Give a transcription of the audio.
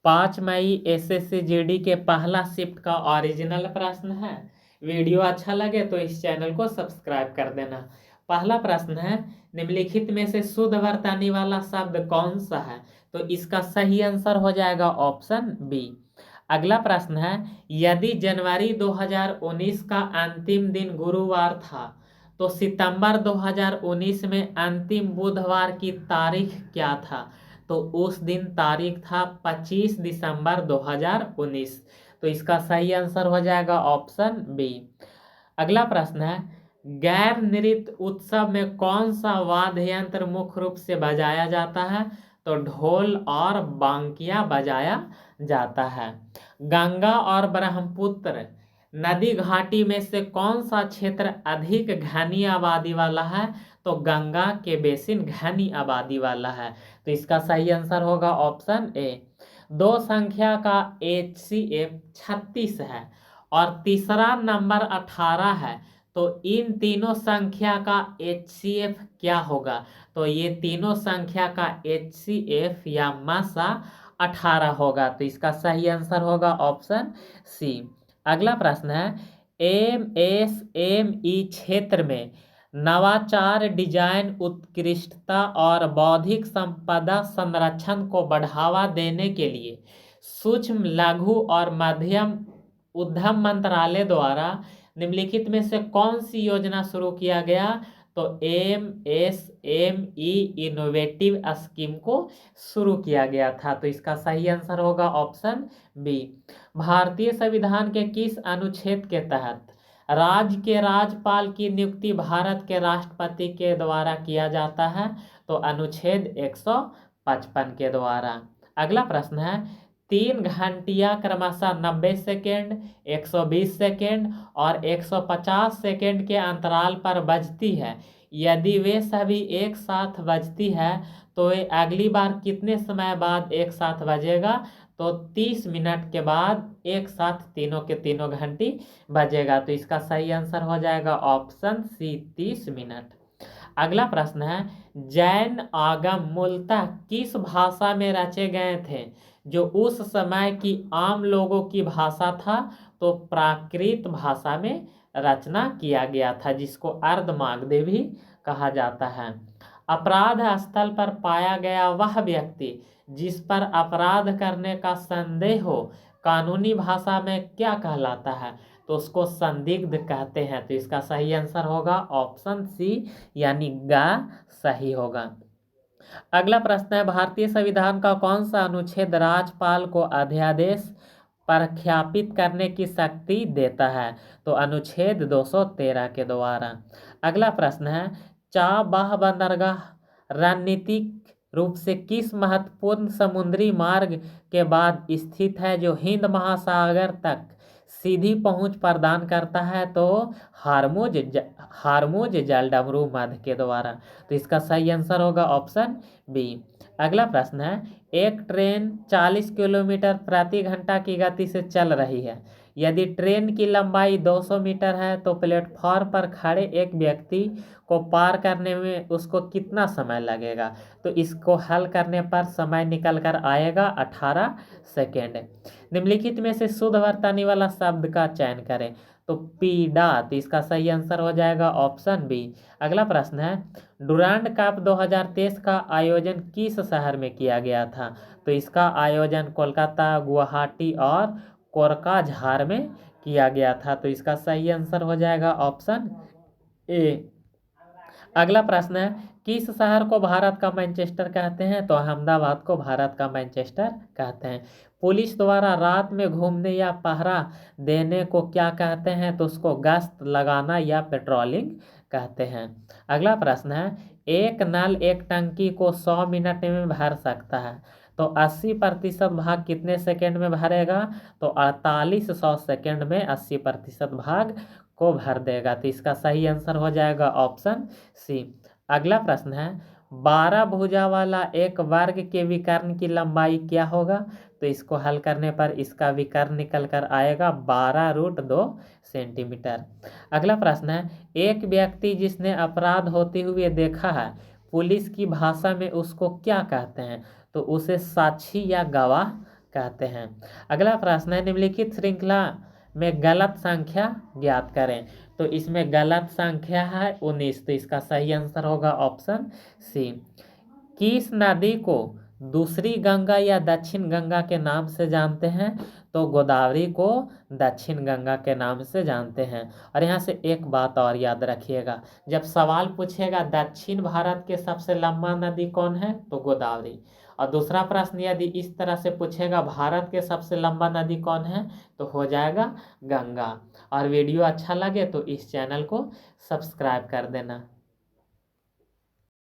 5 मई SSC GD के पहला shift का ओरिजिनल प्रश्न है। वीडियो अच्छा लगे तो इस चैनल को सब्सक्राइब कर देना। पहला प्रश्न है, निम्नलिखित में से शुद्ध वर्तनी वाला शब्द कौन सा है? तो इसका सही आंसर हो जाएगा ऑप्शन बी। अगला प्रश्न है, यदि जनवरी 2019 का अंतिम दिन गुरुवार था तो सितंबर 2019 में अंतिम बुधवार की तारीख क्या था? तो उस दिन तारीख था 25 दिसंबर 2019। तो इसका सही आंसर हो जाएगा ऑप्शन बी। अगला प्रश्न है, गैर नृत्य उत्सव में कौन सा वाद्य यंत्र मुख्य रूप से बजाया जाता है? तो ढोल और बांकिया बजाया जाता है। गंगा और ब्रह्मपुत्र नदी घाटी में से कौन सा क्षेत्र अधिक घनी आबादी वाला है? तो गंगा के बेसिन घनी आबादी वाला है। तो इसका सही आंसर होगा ऑप्शन ए। दो संख्या का HCF 36 है और तीसरा नंबर 18 है। तो इन तीनों संख्या का HCF क्या होगा? तो ये तीनों संख्या का HCF या मासा 18 होगा। तो इसका सही आंसर होगा ऑप्शन सी। अगला प्रश्न है, MSME क्षेत्र में नवाचार, डिजाइन उत्कृष्टता और बौद्धिक संपदा संरक्षण को बढ़ावा देने के लिए सूक्ष्म, लघु और मध्यम उद्यम मंत्रालय द्वारा निम्नलिखित में से कौन सी योजना शुरू किया गया? तो MSME इनोवेटिव स्कीम को शुरू किया गया था। तो इसका सही आंसर होगा ऑप्शन बी। भारतीय संविधान के किस अनुच्छेद के तहत राज्य के राज्यपाल की नियुक्ति भारत के राष्ट्रपति के द्वारा किया जाता है? तो अनुच्छेद 155 के द्वारा। अगला प्रश्न है, 3 घंटियां क्रमशः 90 सेकेंड, 120 सेकेंड और 150 सेकेंड के अंतराल पर बजती है। यदि वे सभी एक साथ बजती है तो वे अगली बार कितने समय बाद एक साथ बजेगा? तो 30 मिनट के बाद एक साथ तीनों के तीनों घंटी बजेगा। तो इसका सही आंसर हो जाएगा ऑप्शन सी, 30 मिनट। अगला प्रश्न है, जैन आगम मूलतः किस भाषा में रचे गए थे जो उस समय की आम लोगों की भाषा था? तो प्राकृत भाषा में रचना किया गया था, जिसको अर्धमागधी भी कहा जाता है। अपराध स्थल पर पाया गया वह व्यक्ति जिस पर अपराध करने का संदेह हो कानूनी भाषा में क्या कहलाता है? तो उसको संदिग्ध कहते हैं। तो इसका सही आंसर होगा ऑप्शन सी, यानी गा सही होगा। अगला प्रश्न है, भारतीय संविधान का कौन सा अनुच्छेद राज्यपाल को अध्यादेश प्रख्यापित करने की शक्ति देता है? तो अनुच्छेद 213 के द्वारा। अगला प्रश्न है, चाबहार बंदरगाह रणनीतिक रूप से किस महत्वपूर्ण समुद्री मार्ग के बाद स्थित है जो हिंद महासागर तक सीधी पहुंच प्रदान करता है? तो हार्मुज जलडमरू मध्य के द्वारा। तो इसका सही आंसर होगा ऑप्शन बी। अगला प्रश्न है, एक ट्रेन 40 किलोमीटर प्रति घंटा की गति से चल रही है। यदि ट्रेन की लंबाई 200 मीटर है तो प्लेटफॉर्म पर खड़े एक व्यक्ति को पार करने में उसको कितना समय लगेगा? तो इसको हल करने पर समय निकल कर आएगा 18 सेकेंड। निम्नलिखित में से शुद्ध वर्तनी वाला शब्द का चयन करें। तो पीड़ा। तो इसका सही आंसर हो जाएगा ऑप्शन बी। अगला प्रश्न है, डुरांड कप 2023 का आयोजन किस शहर में किया गया था? तो इसका आयोजन कोलकाता, गुवाहाटी और कोरकाझार में किया गया था। तो इसका सही आंसर हो जाएगा ऑप्शन ए। अगला प्रश्न है, किस शहर को भारत का मैनचेस्टर कहते हैं? तो अहमदाबाद को भारत का मैनचेस्टर कहते हैं। पुलिस द्वारा रात में घूमने या पहरा देने को क्या कहते हैं? तो उसको गश्त लगाना या पेट्रोलिंग कहते हैं। अगला प्रश्न है, एक नल एक टंकी को 100 मिनट में भर सकता है तो 80% भाग कितने सेकेंड में भरेगा? तो 4800 सेकेंड में 80% भाग को भर देगा। तो इसका सही आंसर हो जाएगा ऑप्शन सी। अगला प्रश्न है, 12 भुजा वाला एक वर्ग के विकर्ण की लंबाई क्या होगा? तो इसको हल करने पर इसका विकर्ण निकल कर आएगा 12√2 सेंटीमीटर। अगला प्रश्न है, एक व्यक्ति जिसने अपराध होते हुए देखा है पुलिस की भाषा में उसको क्या कहते हैं? तो उसे साक्षी या गवाह कहते हैं। अगला प्रश्न है, निम्नलिखित श्रृंखला में गलत संख्या ज्ञात करें। तो इसमें गलत संख्या है 19, तो इसका सही आंसर होगा ऑप्शन सी। किस नदी को दूसरी गंगा या दक्षिण गंगा के नाम से जानते हैं? तो गोदावरी को दक्षिण गंगा के नाम से जानते हैं। और यहाँ से एक बात और याद रखिएगा, जब सवाल पूछेगा दक्षिण भारत के सबसे लंबा नदी कौन है, तो गोदावरी। और दूसरा प्रश्न यदि इस तरह से पूछेगा भारत के सबसे लंबा नदी कौन है, तो हो जाएगा गंगा। और वीडियो अच्छा लगे तो इस चैनल को सब्सक्राइब कर देना।